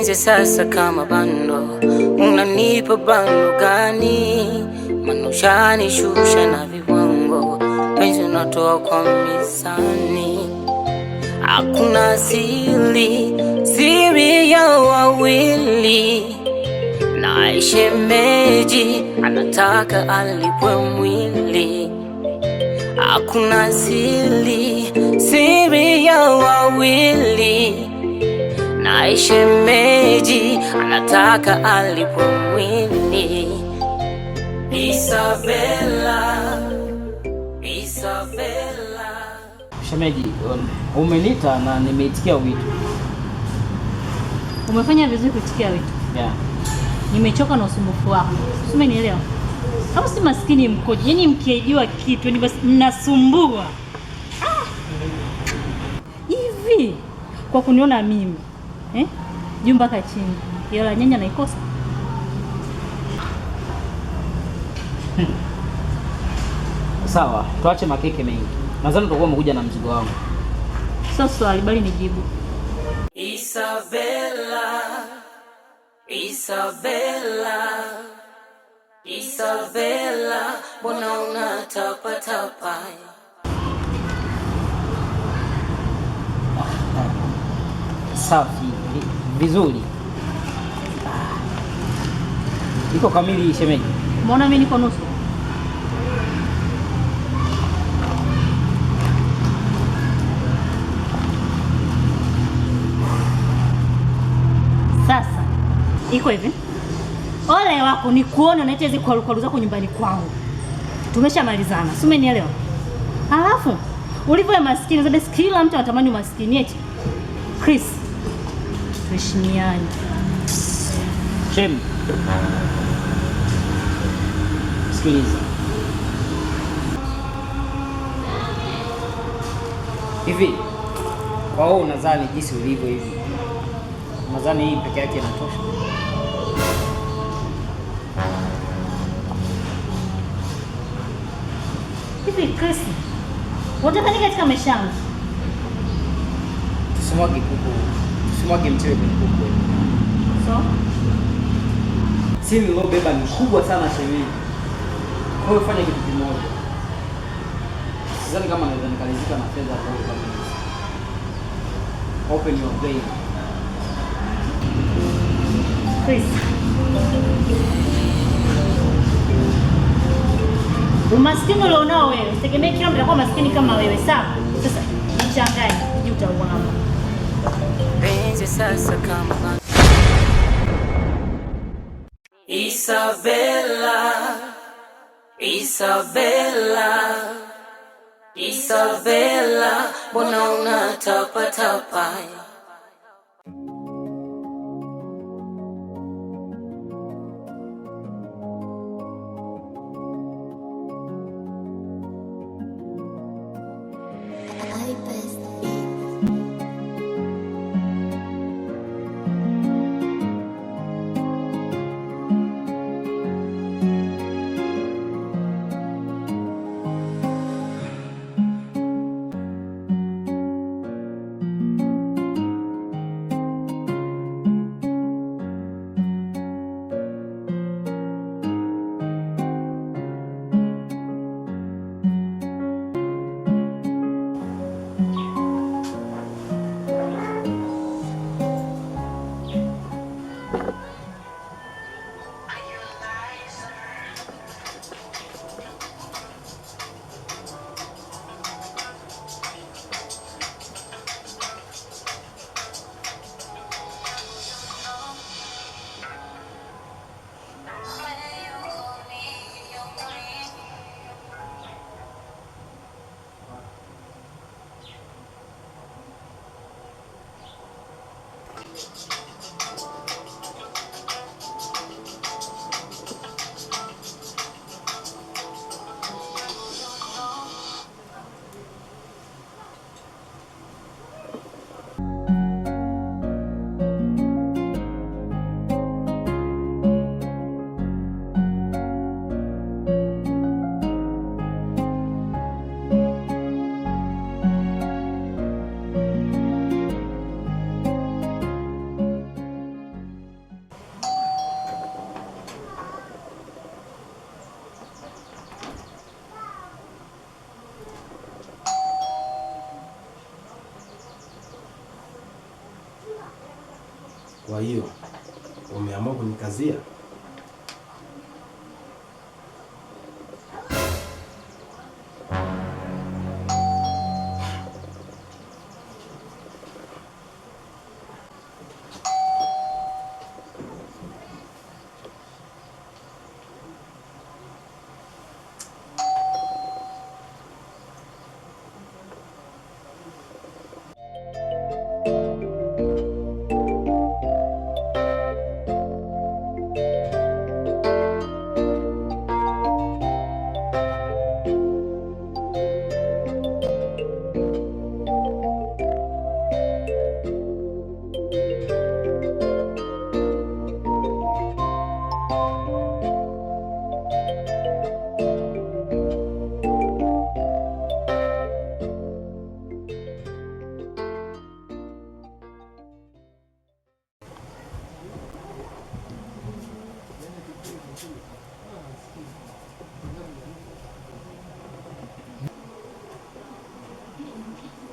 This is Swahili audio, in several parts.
Penzi sasa kama bando, unanipa bando gani? Manushani shusha na viwango, penzi unatoa kwa mizani. Hakuna siri ya wawili, na shemeji anataka alipwe mwili. Hakuna siri ya wawili, na shemeji anataka alipwe mwili. Isabella. Shemeji, umenita na nimeitikia wito. Umefanya vizuri kuitikia wito. Yeah. Nimechoka na usumbufu wako. Umenielewa? Au si maskini mkoje? Yaani mkiaidiwa kitu ni basi mnasumbua. Hivi kwa kuniona mimi, juu mpaka chini. Yala nyanya naikosa. Sawa, tuache makeke mengi. Nadhani utakuwa umekuja na mzigo wangu. Sio swali bali nijibu. Isabella, mbona unatapatapa? Safi, vizuri. Iko kamili shemeji. Mbona mimi niko nusu? Sasa iko hivi. Ole wako ni kuona unaita hizo kwalu zako nyumbani kwangu. Tumeshamalizana. Si umenielewa? Alafu ulivyo maskini zabe, kila mtu anatamani umaskini eti. Chris, tuheshimiane. Shem. Sikiliza. Hivi kwa wewe unadhani jinsi ulivyo hivi, nadhani hii peke yake inatosha? Hivi Chris, unataka nini katika maisha yangu? Tusimwage mchele kwenye kuku. So? Siri lobeba ni kubwa sana shemeji. Kwa hiyo fanya kitu kimoja. Sidhani kama naweza nikalizika na fedha kwa hiyo. Open your brain. Chris. Umaskini ulionao wewe, usitegemee kila mtu anakuwa maskini kama wewe, sawa? Sasa nichanganye, je utaona hapo. Penzi sasa kama Isabella, mbona unatapatapa? Kwa hiyo umeamua kunikazia?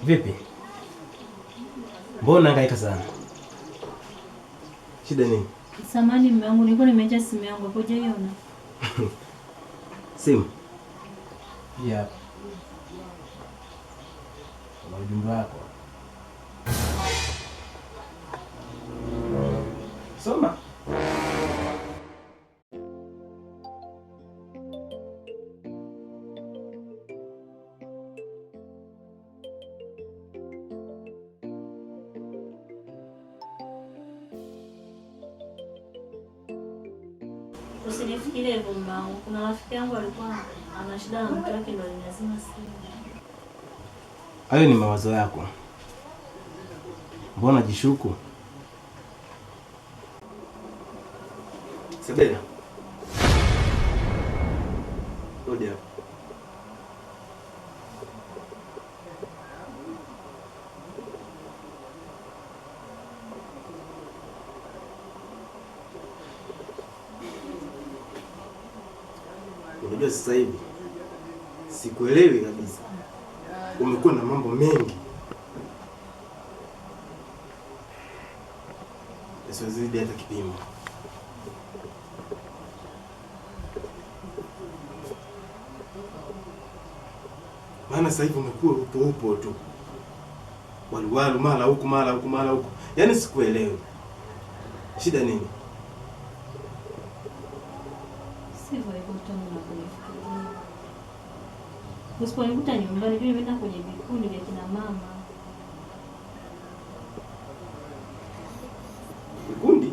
Vipi? Mbona hangaika sana? Shida nini? Samahani mume wangu, nilikuwa nimeacha simu yangu hapo, hujaiona? Simu? Yeah. Kwa ujumbe wako. Soma. Usinifikirie hivyo mume wangu. Kuna rafiki yangu alikuwa ana shida na mke wake, ndio lazima simu. Hayo ni mawazo yako. Mbona jishuku? Sebena. Rudi hapo. Unajua sasa hivi sikuelewi kabisa. Umekuwa na mambo mengi yasiyozidi hata kipimo. Maana sasa hivi umekuwa upo tu. Walu mara huku mara huku mara huku. Yaani sikuelewi. Shida nini? Sivyo hivyo tu mnakufikiria. Usiponikuta nyumbani, mimi nimeenda kwenye vikundi vya kina mama. Vikundi?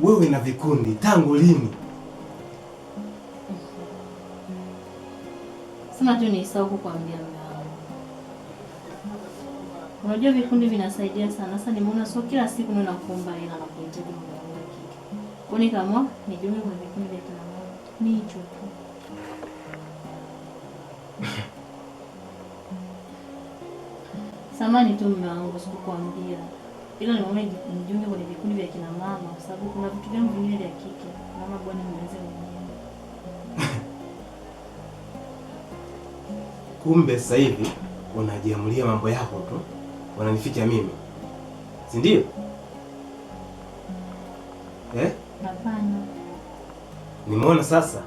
Wewe na vikundi tangu lini? Sema tu nisahau kukuambia mume wangu. Unajua vikundi vinasaidia sana. Sasa nimeona sio kila siku nina kuomba hela na kuhitaji mume wangu kike. Kwa nini kama nijiunge kwenye vikundi vya kina mama? Ni hicho tu. Samahani tu mume wangu, sikukwambia. Ila nimeona nijiunge kwenye vikundi vya kina mama kwa sababu kuna vitu vyangu vingine vya kike. Mama bwana niweze mwenyewe. Kumbe sasa hivi unajiamulia mambo yako tu. Unanificha mimi. Si ndio? Hapana. Nimeona sasa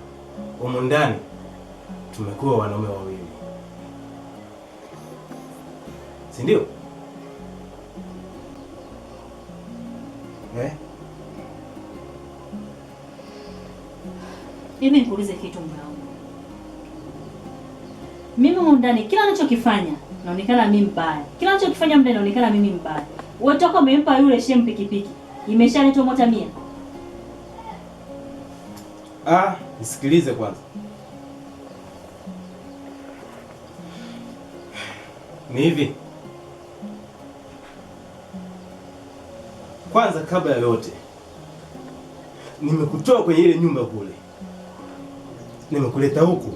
humu ndani tumekuwa wanaume wawili. Si ndio? Mimi nikuulize kitu mume wangu. Mimi humu ndani kila ninachokifanya naonekana mimi mbaya. Kila ninachokifanya mbele naonekana mimi mbaya. Wewe toka umempa yule shem pikipiki. Imeshaletwa mota 100. Nisikilize kwanza. Ni hivi. Kwanza kabla ya yote, nimekutoa kwenye ile nyumba kule. Nimekuleta huku.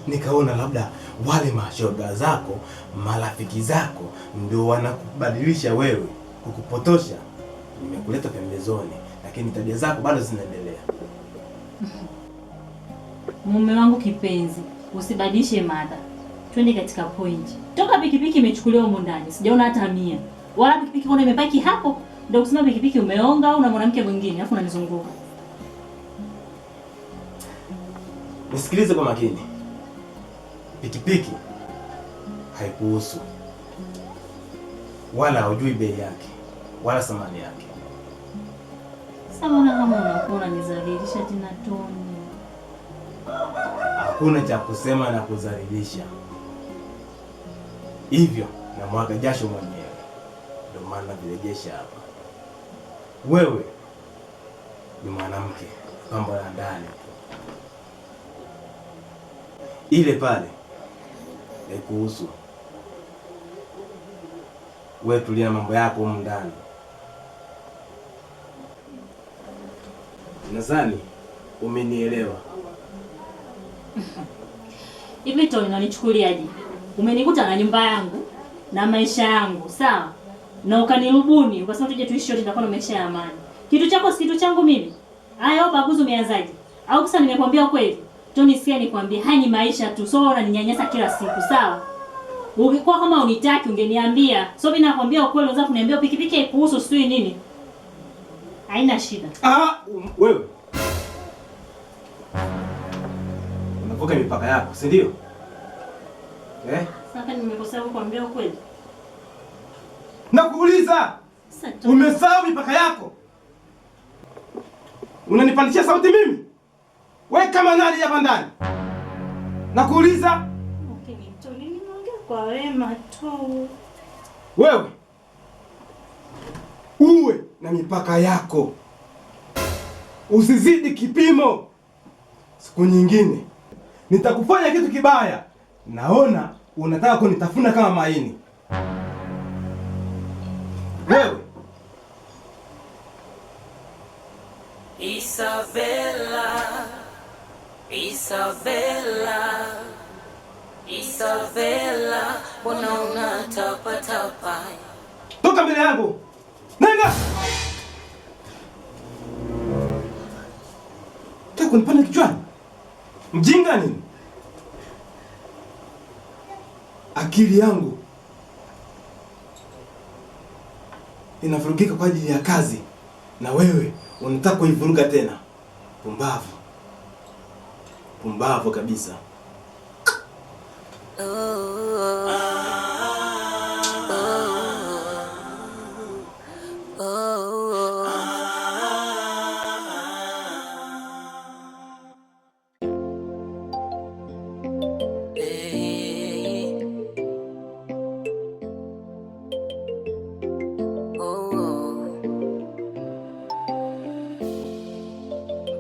Nikaona labda wale mashoga zako, marafiki zako ndio wanakubadilisha wewe, kukupotosha. Nimekuleta pembezoni, lakini tabia zako bado zinaendelea. Mume wangu kipenzi, usibadilishe mada. Twende katika point. Toka pikipiki imechukuliwa huko ndani, sijaona hata 100. Wala pikipiki kuna imepaki hapo ndio kusema pikipiki umeonga au na mwanamke mwingine alafu unanizunguka. Nisikilize kwa makini. Pikipiki haikuhusu. Wala hujui bei yake wala thamani yake. Sasa mbona kama unakuwa unanizalilisha tena Toni? Hakuna cha kusema na kuzalilisha. Hivyo na mwaga jasho mwenyewe. Ndio maana virejesha hapa. Wewe ni mwanamke, mambo ya ndani. Ile pale haikuhusu. Wewe tulia mambo yako huko ndani. Nadhani umenielewa. Hivi Toni unanichukuliaje? Umenikuta na nyumba yangu na maisha yangu, sawa? Na ukanirubuni, ukasema tuje tuishi wote tutakuwa na maisha ya amani. Kitu chako si kitu changu mimi. Haya hapa baguzi umeanzaje? Au sasa nimekwambia kweli? Toni sikia nikwambie, haya ni maisha tu. So unaninyanyasa kila siku, sawa? Ungekuwa kama unitaki ungeniambia. So mimi nakwambia ukweli, unaweza kuniambia pikipiki haikuhusu sijui nini. Haina shida. Wewe. Unavuka mipaka yako, si ndio? Sasa nimekosea kukwambia ukweli. Nakuuliza. Umesahau mipaka yako? Unanipandishia sauti mimi? Wewe kama nani hapa ndani? Nakuuliza. Okay, Toni nimeongea kwa wema tu. Wewe uwe na mipaka yako. Usizidi kipimo. Siku nyingine nitakufanya kitu kibaya. Naona unataka kunitafuna kama maini. Wewe Isabella, Isabella, Isabella, mbona unatapatapa? Toka mbele yangu. Nenda. Taka kunipanda kichwani. Mjinga nini? Akili yangu inavurugika kwa ajili ya kazi, na wewe unataka kuivuruga tena. Pumbavu. Pumbavu kabisa.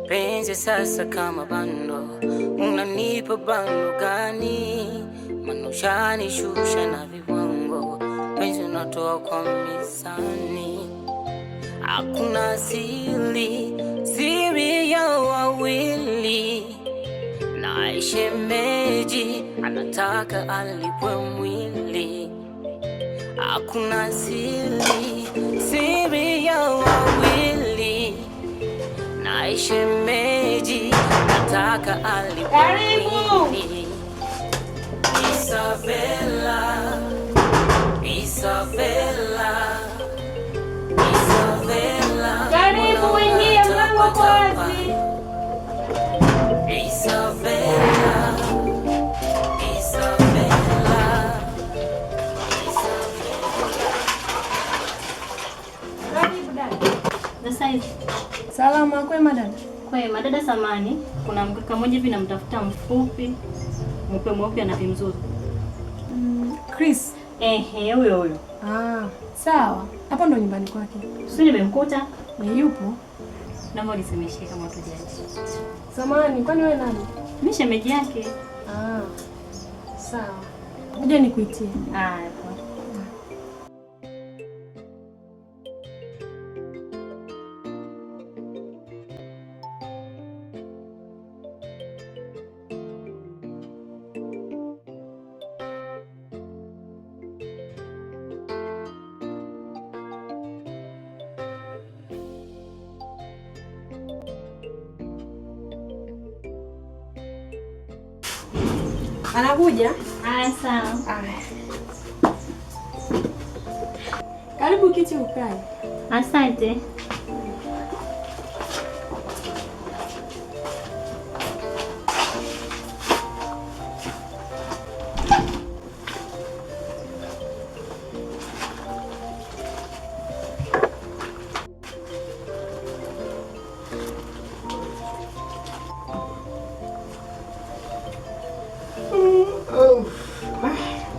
Penzi sasa kama bando, unanipa bando gani? Manushani shusha na viwango, penzi unatoa kwa mizani. Hakuna siri ya wawili, na shemeji anataka alipwe mwili. Hakuna siri ya wawili, na shemeji nataka alipwe mwili. Isabella, Isabella, Isabella, Karibu ingia, mlango uko wazi. Isabella, Isabella, Karibu dada. Sasa hivi. Salama kwema dada. Kwema dada, samani. Kuna mkaka mmoja hivi namtafuta, mfupi, mweupe ana vimzuri. Chris. Huyo. Sawa. Hapo ndo nyumbani kwake. Sio nimemkuta? Yupo. Naomba unisemeshie kama tujaje. Samani, kwani wewe nani? Mimi shemeji yake. Sawa. Ngoja nikuitie. Anakuja? Sawa. Karibu kiti ukae. Asante.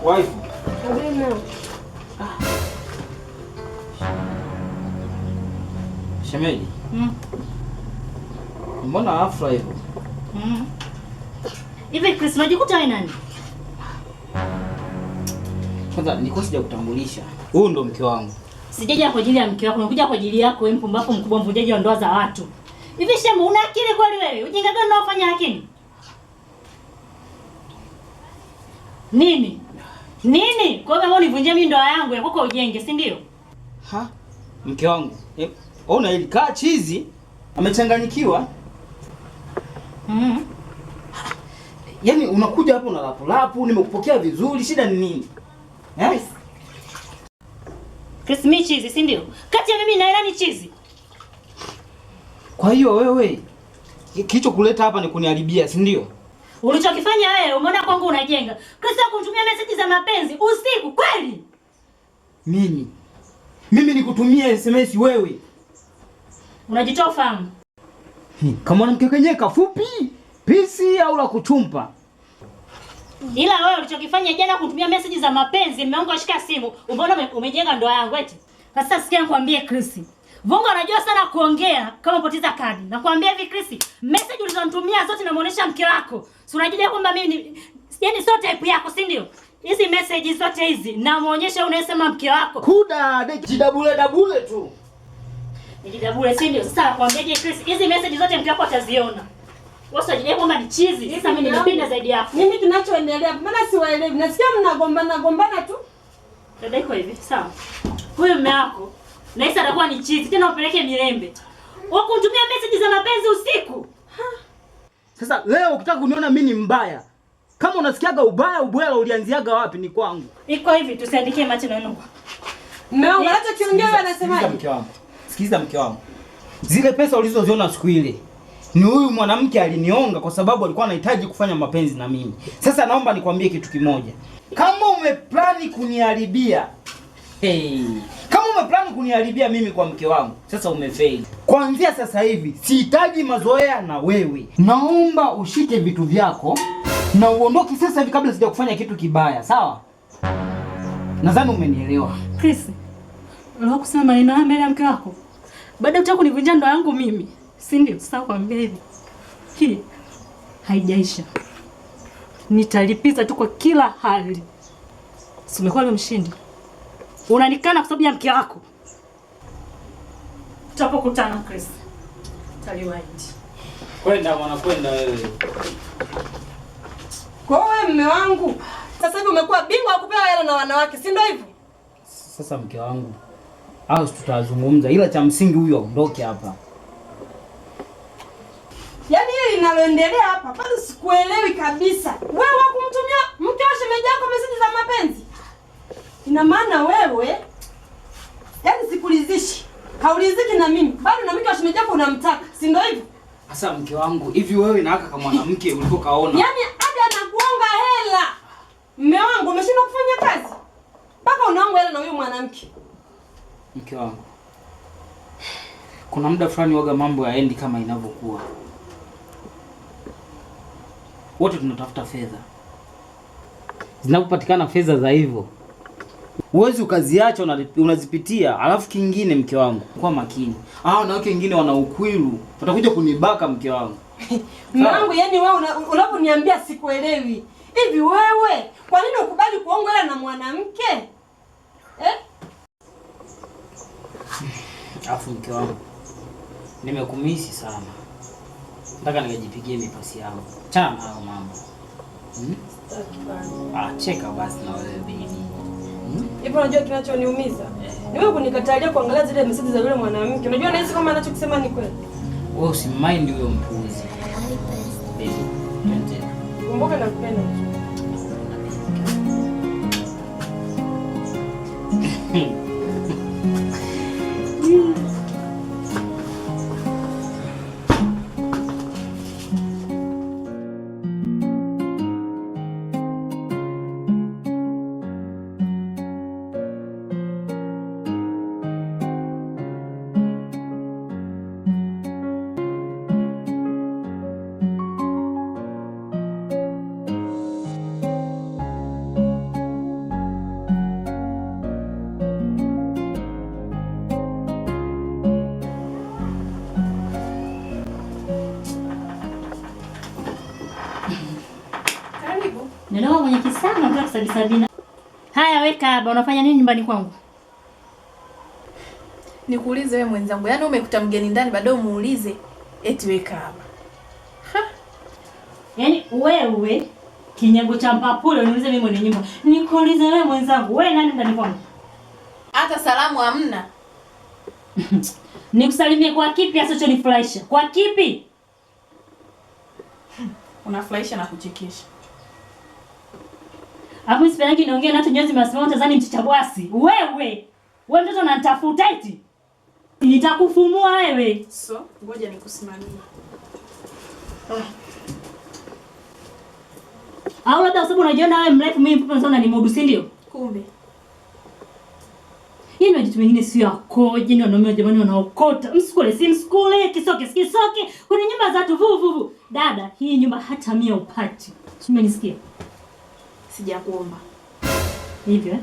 Wife. Shemeji. Mbona afra hivyo? Hivi Chris, unajikuta wewe nani? Kwanza nilikuwa sija kutambulisha. Huyu ndo mke wangu. Sijaja kwa ajili ya mke wako, nimekuja kwa ajili yako wewe mpumbavu mkubwa mvujaji wa ndoa za watu. Hivi Shemu, una akili kweli wewe? Ujinga gani unaofanya lakini? Nini? Nini? Kwa hiyo univunjia mimi ndoa yangu ya kwako ujenge, si ndio? Ha? Mke wangu. Ona hili kaa chizi. Amechanganyikiwa. Yaani unakuja hapo na lapu, nimekupokea vizuri, shida ni nini? Yes. Chris, mimi chizi, si ndio? Kati ya mimi na Ela ni chizi. Kwa hiyo wewe kicho kuleta hapa ni kuniharibia, si ndio? Ulichokifanya wewe, umeona kwangu unajenga. Chris, kumtumia message za mapenzi usiku kweli? Mimi nikutumia SMS wewe. Unajitoa ufahamu. Kama mwanamke kenyewe kafupi, pisi au la kuchumpa. Ila wewe ulichokifanya jana kutumia message za mapenzi, mume wangu ashika simu, umeona umejenga ndoa yangu eti. Sasa sikia nikwambie Chris. Vongo anajua sana kuongea kama upoteza kadi. Nakwambia hivi Chris, message ulizonitumia zote namuonesha mke wako. Si unajua kwamba mimi yaani sio type yako, si ndio? Hizi message zote hizi namuonyesha unasema mke wako. Kuda jidabule tu. Nijidabule, si ndio? Sasa nakwambiaje Chris, hizi message zote mke wako ataziona. Wewe unajua kwamba ni chizi. Sasa mimi nimependa zaidi yako. Nini kinachoendelea? Maana siwaelewi. Nasikia mnagombana tu. Dada iko hivi, sawa. Huyu mume wako na Isa atakuwa ni chizi, tena upeleke Mirembe. Wako kutumia message za mapenzi usiku. Sasa leo ukitaka kuniona mimi ni mbaya. Kama unasikiaga ubaya ulianziaga wapi ni kwangu. Iko hivi, tusiandikie maneno yenu. Mume wangu hata kiongea anasemaje? Sikiza mke wangu. Zile pesa ulizoziona siku ile ni huyu mwanamke alinionga kwa sababu alikuwa anahitaji kufanya mapenzi na mimi. Sasa naomba nikwambie kitu kimoja. Kama umeplani kuniharibia, kama umeplani kuniharibia mimi kwa mke wangu, sasa umefail. Kuanzia sasa hivi sihitaji mazoea na wewe. Naomba ushike vitu vyako na uondoke sasa hivi kabla sijakufanya kitu kibaya, sawa? Nadhani umenielewa. Chris, unataka kusema maneno haya mbele ya mke wako? Baada ya kunivunja ndoa yangu mimi, si ndio? Sasa kwambia hivi. Hii haijaisha. Nitalipiza tu kwa kila hali. Si umekuwa leo mshindi. Unanikana kwa sababu ya mke wako. Tutapokutana Chris. Taliwaiti. Kwenda wewe. Kwa wewe mume wangu. Sasa hivi umekuwa bingwa wa kupewa hela na wanawake, si ndio hivyo? Sasa mke wangu, au tutazungumza, ila cha msingi huyu aondoke hapa. Yaani hili linaloendelea hapa bado sikuelewi kabisa. Wewe wakumtumia mke wa shemeji yako message za mapenzi? Ina maana wewe yaani sikulizishi. Hauliziki na mimi. Bado na mke wa shemeji yako unamtaka, si ndio hivyo? Sasa mke wangu, hivi wewe na kama mwanamke ulikokaona. Yaani hadi anakuonga hela. Mume wangu umeshindwa kufanya kazi? Mpaka unaonga hela na huyo mwanamke. Mke wangu, kuna muda fulani waga mambo yaendi kama inavyokuwa. Wote tunatafuta fedha. Zinapopatikana fedha za hivyo, uwezi ukaziacha unazipitia. Alafu kingine mke wangu, kwa makini. Wanawake wengine wana ukwilu. Watakuja kunibaka mke wangu. Mume wangu, yani wewe unaponiambia sikuelewi. Hivi wewe, kwa nini ukubali kuonga hela na mwanamke? Afu mke wangu, nimekumisi sana. Nataka nikajipigie mipasi yangu. Chana na mambo. Cheka basi na wewe bibi. Hivi unajua kinachoniumiza? Ni wewe kunikatalia kuangalia zile message za yule mwanamke. Unajua nahisi kama anachokisema ni kweli. Wewe usimind huyo mpuzi. Baby, twende. Kumbuka nakupenda. Umeelewa mwenye kisana kwa sabina. Haya weka hapa, unafanya nini nyumbani kwangu? Nikuulize wewe mwenzangu. Yaani umekuta mgeni ndani baadaye umuulize eti weka hapa. Yaani wewe kinyago cha mpapule uniulize mimi mwenye nyumba. Nikuulize wewe mwenzangu, wewe nani ndani kwangu? Hata salamu hamna. Nikusalimie kwa kipi asichonifurahisha? Kwa kipi? Unafurahisha na kuchekesha. Hapo sipendi niongee na watu nyozi mnasimama tazani mchichabwasi. Wewe mtoto unanitafuta eti. Nitakufumua wewe. So, ngoja nikusimamie. Au labda sababu unajiona wewe mrefu mimi mfupi sana ni mudu si ndio? Kumbe. Yeye ndio mengine sio akoje ni wanaume jamani wanaokota. Msikule si msikule kisoke kwenye nyumba za watu vuvu. Dada, hii nyumba hata 100 upati. Umenisikia? Sijakuomba. Hivyo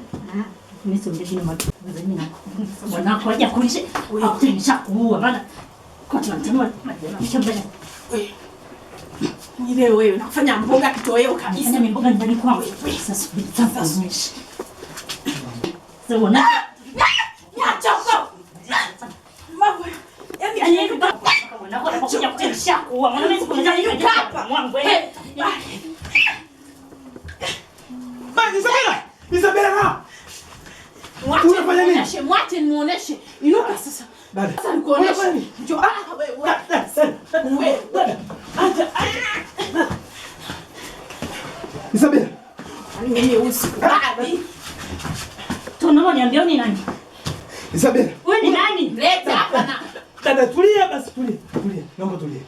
mimi sio ndio nyumba. Mwanako aje kulisha. Au nishakuua bana. Kwa tunatambua shamba. Ni leo wewe unafanya mboga kitoweo kabisa. Nafanya mboga ndani kwangu. Sasa subiri. Sawa na Choko. Mambo. yaani mwanako anakuja kutisha kuua. Mwanamke sikuleta hapa. Mwangu wewe. Isabela na. Unafanya nini? Mwache nimuoneshe. Inuka sasa. Dada. Sasa nikuoneshe. Njoo wewe. Isabela. Mimi usikubali. Tunaomba niambie ni nani? Isabela. Wewe ni nani? Leta hapa na. Dada tulia basi tulia. Naomba tulia.